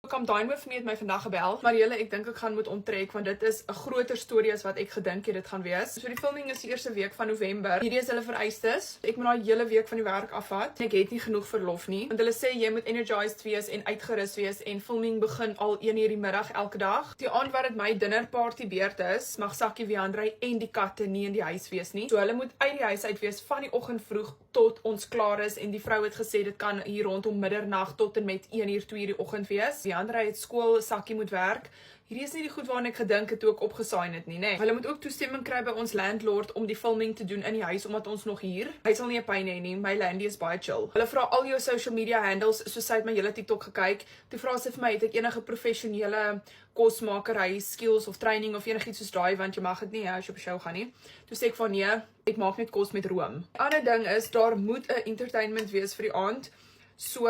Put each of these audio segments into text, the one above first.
Kamdain het my vandag gebel, maar julle, ek dink ek gaan moet onttrek, want dit is 'n groter storie as wat ek gedink het dit gaan wees. So die filming is die eerste week van November. Hierdie is hulle vereistes. Ek moet daai hele week van die werk afvat. Ek het nie genoeg verlof nie, want hulle sê jy moet energized wees en uitgerus wees en filming begin al 1:00 die middag elke dag. Die aand wat dit my dinnerparty beurt is, mag Sakkie, Wiandrey en die katte nie in die huis wees nie. So hulle moet uit die huis uit wees van die oggend vroeg tot ons klaar is, en die vrou het gesê dit kan hier rondom middernag tot en met 1:00, 2:00 die oggend wees. Wiandrey het skool, Sakkie moet werk. Hierdie is nie die goed waarna ek gedink het toe ek opgesign het nie, nee. Hulle moet ook toestemming kry by ons landlord om die filming te doen in die huis, omdat ons nog hier. Hy sal nie 'n pyn hê nie, my landie is baie chill. Hulle vra al jou social media handles, soos sy het my hele TikTok gekyk. Toe vra sy vir my, het ek enige professionele kosmakery skills of training of enigiets soos daai, want jy mag dit nie as jy op 'n show gaan nie. Toe sê ek van nee, ek maak net kos met room. Die ander ding is, daar moet 'n entertainment wees vir die aand. So,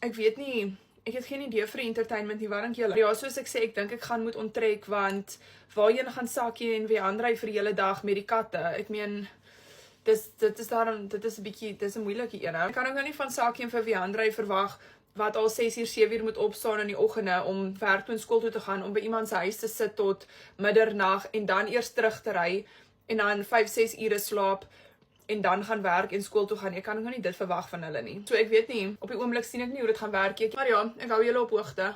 ek weet nie, ek het geen idee vir die entertainment nie, waar dink julle? Ja, soos ek sê, ek dink ek gaan moet onttrek, want waarheen gaan Sakkie en Wiandrey vir die hele dag met die katte? Ek meen, dit is 'n bietjie, dis 'n moeilike een. Ek kan ook nou nie van Sakkie en vir Wiandrey verwag, wat al 6:00, 7:00 moet opstaan in die oggende om werk toe en skool toe te gaan, om by iemand se huis te sit tot middernag, en dan eers terug te ry, en dan 5, 6 ure slaap, en dan gaan werk en skool toe gaan. Ek kan ook nie dit verwag van hulle nie. So ek weet nie, op die oomblik sien ek nie hoe dit gaan werk nie. Maar ja, ek hou julle op hoogte.